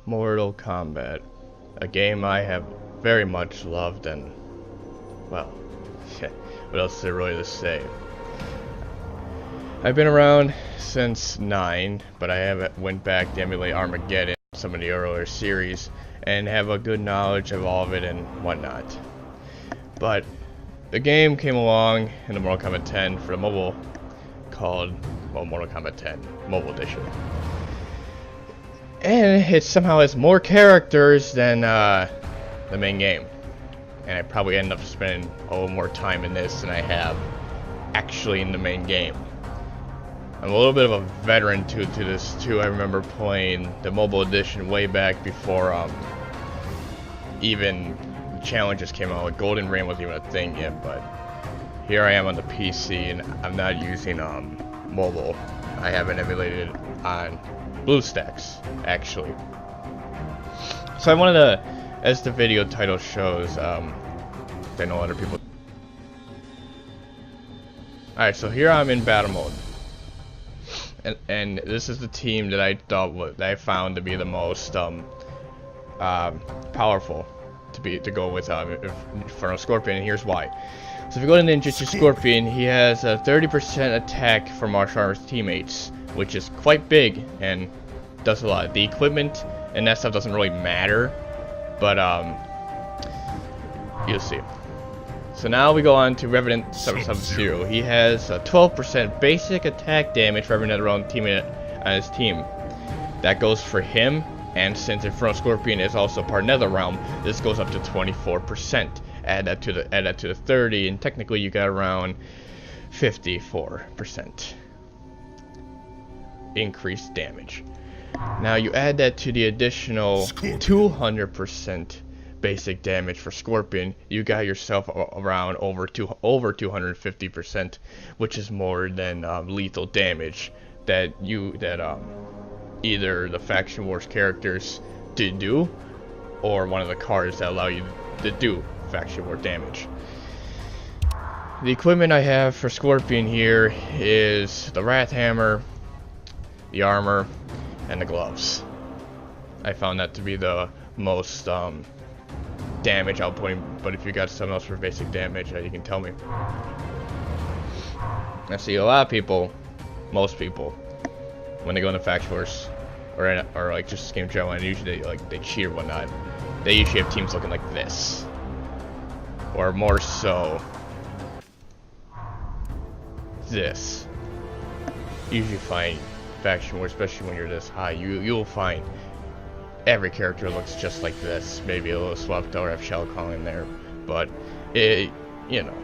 Mortal Kombat, a game I have very much loved, and, well, what else is there really to say? I've been around since 9, but I haven't went back to emulate Armageddon, some of the earlier series, and have a good knowledge of all of it and whatnot. But the game came along in the Mortal Kombat 10 for the mobile called, well, Mortal Kombat 10 Mobile Edition. And it somehow has more characters than the main game. And I probably end up spending a little more time in this than I have actually in the main game. I'm a little bit of a veteran to this too. I remember playing the mobile edition way back before even challenges came out. Like Golden Rain wasn't even a thing yet, but here I am on the PC and I'm not using mobile. I haven't emulated it on BlueStacks actually. So I wanted to, as the video title shows, I know other people. Alright, so here I'm in battle mode. And this is the team that I found to be the most powerful to go with Inferno Scorpion, and here's why. So if you go to Ninjutsu Scorpion, he has a 30% attack for martial arts teammates, which is quite big and does a lot. The equipment and that stuff doesn't really matter, but you'll see. So now we go on to Revenant Sub-Zero. He has a 12% basic attack damage for every Netherrealm teammate on his team. That goes for him, and since Inferno Scorpion is also part Netherrealm, this goes up to 24%. Add that to the 30, and technically you got around 54% increased damage. Now you add that to the additional 200% basic damage for Scorpion, you got yourself around over 250%, which is more than lethal damage that either the Faction Wars characters did do, or one of the cards that allow you to do Faction War damage. The equipment I have for Scorpion here is the Wrath Hammer, the armor, and the gloves. I found that to be the most damage outputting, but if you got something else for basic damage, you can tell me. I see a lot of people, most people, when they go into Faction Wars or like just game general, and usually they cheat or whatnot, they usually have teams looking like this, or more so this. Usually find Faction Wars, especially when you're this high, you'll find every character looks just like this, maybe a little swapped or have shell calling there, but it, you know,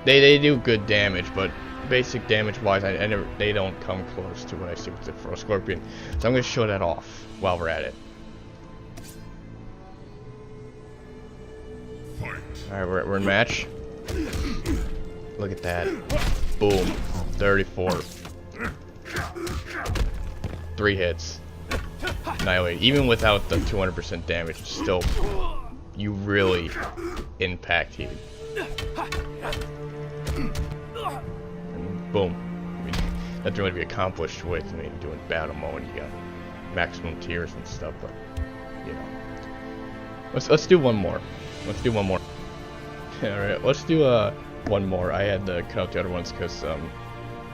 they do good damage, but basic damage wise, they don't come close to what I see with the Inferno Scorpion. So I'm gonna show that off while we're at it. Alright, we're in match. Look at that. Boom. 34. 3 hits. Annihilate. Even without the 200% damage, it's still, you really impact here. And boom. I mean, nothing really to be accomplished with, I mean, doing battle mode, you got maximum tiers and stuff, but, you know. Let's do one more. Let's do one more. Alright, let's do one more. I had to cut out the other ones because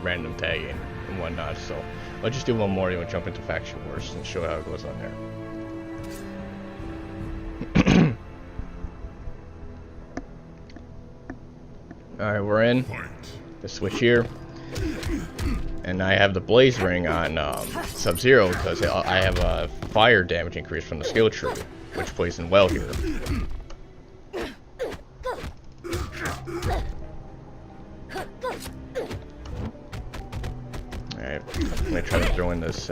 random tagging and whatnot, so let's just do one more and we'll jump into Faction Wars and show how it goes on there. Alright, we're in. The switch here. And I have the Blaze Ring on Sub-Zero because I have a fire damage increase from the skill tree, which plays in well here. Alright, I'm gonna try to throw in this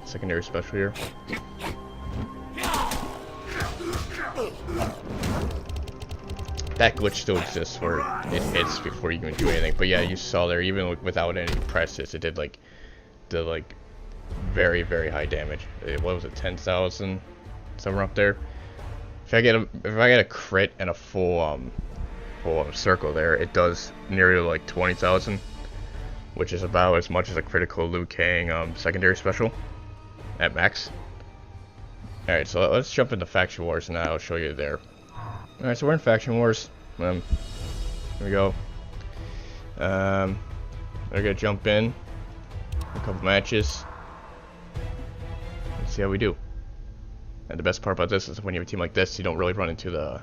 secondary special here. That glitch still exists where it hits before you can do anything, but yeah, you saw there, even without any presses, it did like very, very high damage. What was it, 10,000? Somewhere up there. If I get a crit and a full circle there, it does nearly like 20,000. which is about as much as a critical Liu Kang secondary special at max. Alright, so let's jump into Faction Wars and I'll show you there. Alright, so we're in Faction Wars. Here we go. We're gonna jump in a couple matches. Let's see how we do. And the best part about this is when you have a team like this, you don't really run into the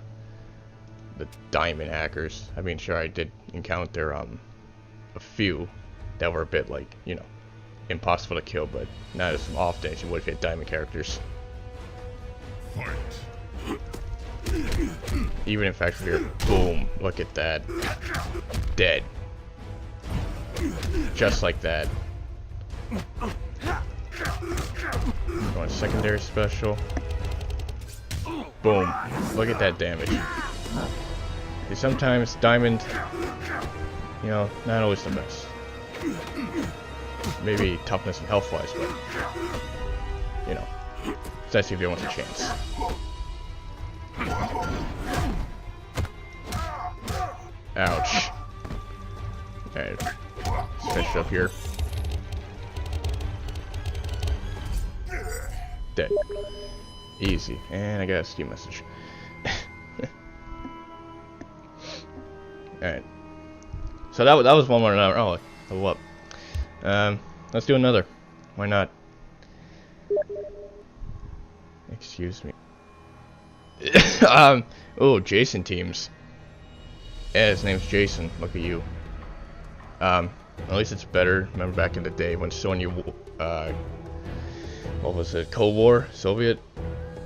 diamond hackers. I mean, sure, I did encounter a few that were a bit like, you know, impossible to kill, but not as often as you would if you had diamond characters. Fight. Even in fact, here, boom! Look at that, dead, just like that. Going secondary special. Boom! Look at that damage. And sometimes diamond, you know, not always the best. Maybe toughness and health wise, but you know, especially if you want a chance. Ouch. Alright, let's finish up here. Dead. Easy. And I got a Steam message. Alright. So that was one more another. Oh, level up. Let's do another. Why not? Excuse me. Oh, Jason teams. Yeah, his name's Jason. Look at you. At least it's better. Remember back in the day when Sonya, what was it? Cold War? Soviet?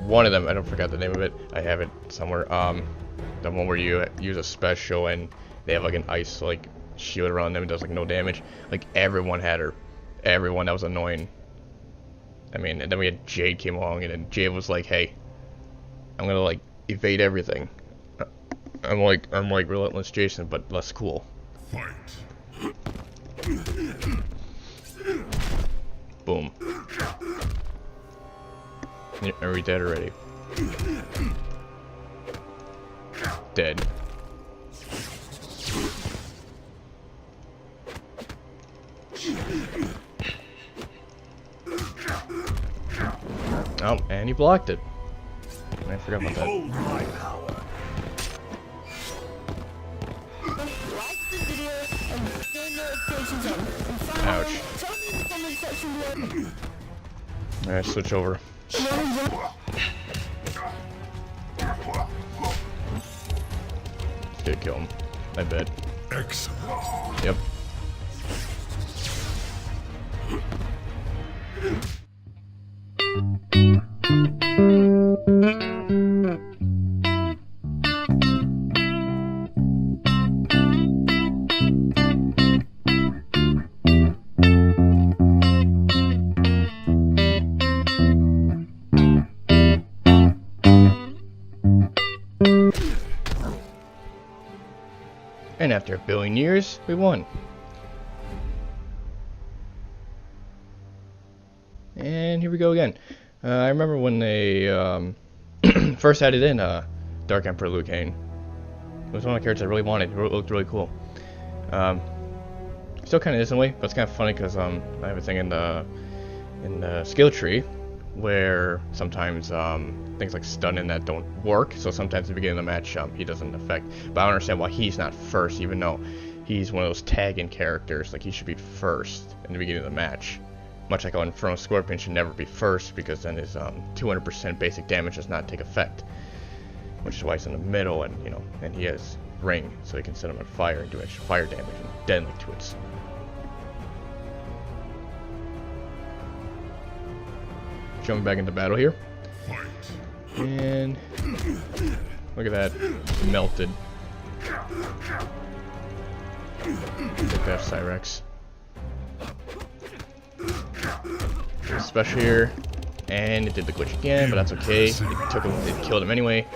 One of them. I don't forget the name of it. I have it somewhere. The one where you use a special and they have like an ice like shield around them. It does like no damage. Like everyone had her. Everyone. That was annoying. I mean, and then we had Jade came along, and then Jade was like, "Hey, I'm gonna like evade everything." I'm like Relentless Jason, but less cool. Fight. Boom. Are we dead already? Dead. Oh, and he blocked it. I forgot about that. Ouch. Alright, switch over. Did kill him, I bet. Excellent. Yep. And after a billion years, we won. And here we go again. I remember when they first added in Dark Emperor Liu Kang. It was one of the characters I really wanted. It looked really cool. Still kind of is in a way, but it's kind of funny because I have a thing in the skill tree where sometimes things like stunning that don't work. So sometimes at the beginning of the match he doesn't affect. But I don't understand why he's not first, even though he's one of those tagging characters. Like he should be first in the beginning of the match. Much like Inferno Scorpion should never be first because then his 200% basic damage does not take effect. Which is why he's in the middle, and you know, and he has ring, so he can set him on fire and do extra fire damage and deadly to it. Jumping back into battle here. And look at that. Melted. Take that Cyrex. Special here. And it did the glitch again, but that's okay. It took him, it killed him anyway.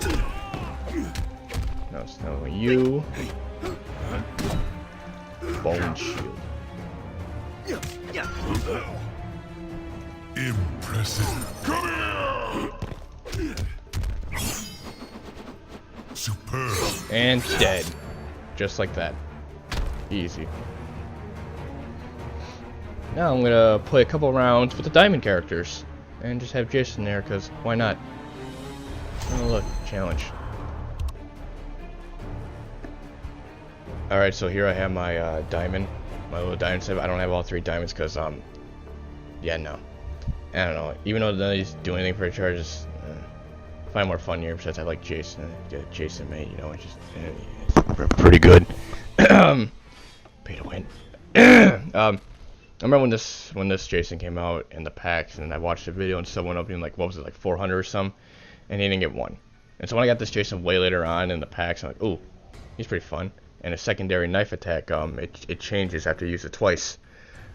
No, it's not only you. Bone shield. Impressive. Come here! Superb. And dead. Just like that. Easy. Now I'm gonna play a couple rounds with the diamond characters. And just have Jason there, because why not? Oh look, challenge. Alright, so here I have my diamond, my little diamond set. I don't have all 3 diamonds because yeah, no, I don't know. Even though none of these do anything for charges, I find more fun here because I like Jason. Get Jason mate, you know, it's just it's pretty good. Pay to win. I remember when this Jason came out in the packs, and I watched a video and someone opening like, what was it, like 400 or something, and he didn't get one. And so when I got this Jason way later on in the packs, I'm like, ooh, he's pretty fun. And a secondary knife attack, it changes after you use it twice.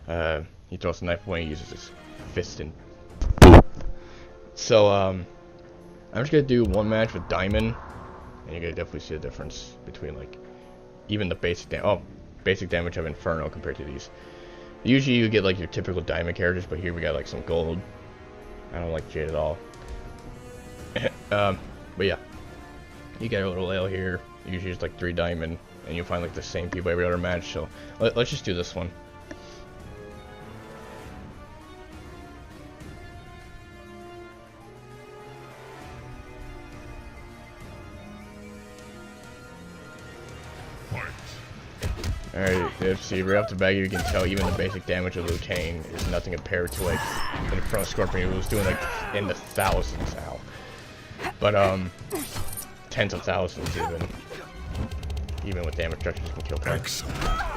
He throws the knife away and uses his fist and boom. So I'm just gonna do one match with Diamond, and you're gonna definitely see the difference between like even the basic damage of Inferno compared to these. Usually you get like your typical Diamond characters, but here we got like some gold. I don't like Jade at all. But yeah, you get a little ale here. Usually it's like 3 Diamond, and you'll find like the same people every other match. So let's just do this one. Alright, see, right off the bat you can tell even the basic damage of Liu Kang is nothing compared to like Inferno Scorpion, who was doing like in the thousands now. But tens of thousands even with damage reduction you can kill points.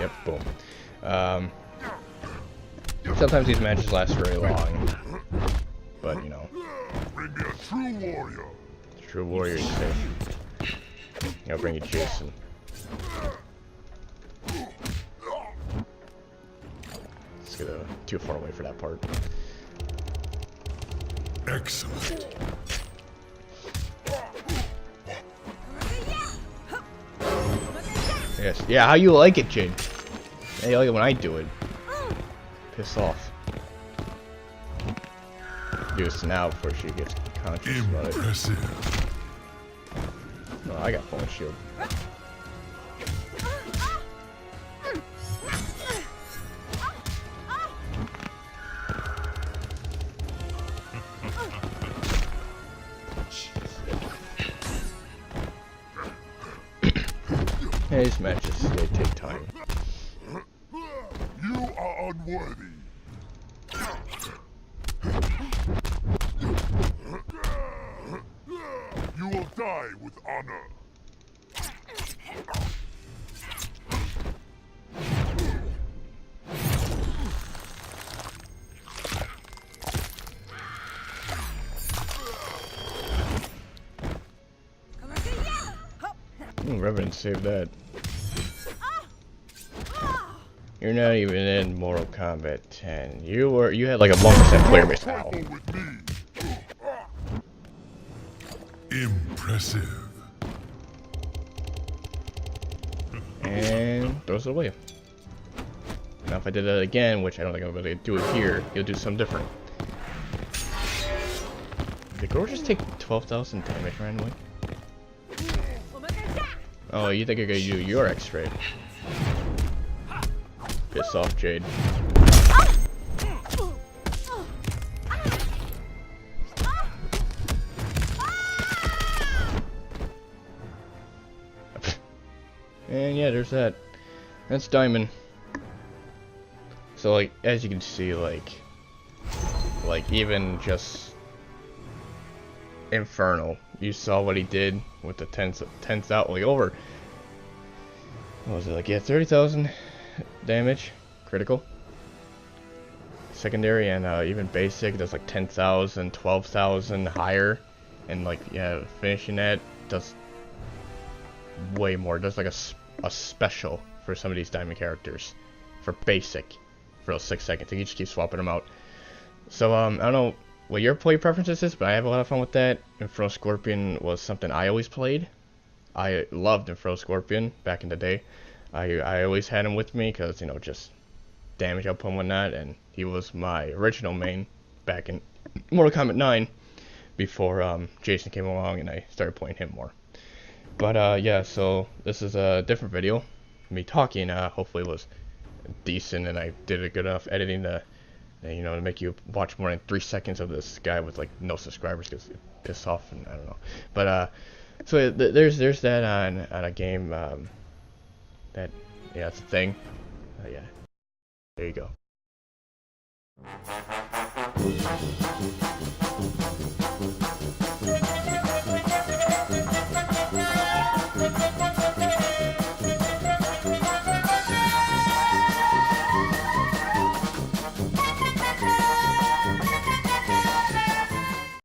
Yep, boom. Sometimes these matches last very long, but you know. Bring me a true warrior. True warrior, you say. I'll bring you Jason. Let's get too far away for that part. Excellent. Yes. Yeah, how you like it, Jade? How you like it when I do it? Piss off. Do this now before she gets conscious about it. Impressive. No, I got bonus shield. Hey, these matches, they take time. You are unworthy. You will die with honor. Revenant saved that. You're not even in Mortal Kombat 10. You had like a 1% player base. Ow. Impressive. And throws it away. Now if I did that again, which I don't think I'm gonna do it here, you'll do something different. Did Gore just take 12,000 damage randomly? Oh, you think you're gonna do your X-ray? Piss off, Jade. And yeah, there's that. That's Diamond. So like, as you can see, like even just Inferno, you saw what he did with the 10th out, like over. What was it, like, yeah, 30,000 damage, critical. Secondary and even basic does like 10,000, 12,000 higher, and like, yeah, finishing that does way more. It does like a special for some of these diamond characters for basic for those 6 seconds. You just keep swapping them out. So I don't know what your play preferences is, but I have a lot of fun with that. Inferno Scorpion was something I always played. I loved Inferno Scorpion back in the day. I always had him with me because, you know, just damage output and whatnot, and he was my original main back in Mortal Kombat 9 before Jason came along and I started playing him more. But yeah, so this is a different video. Me talking hopefully was decent, and I did a good enough editing to and, you know, to make you watch more than 3 seconds of this guy with like no subscribers because it pissed off, and I don't know. But so there's that on a game that, yeah, it's a thing. Yeah, there you go.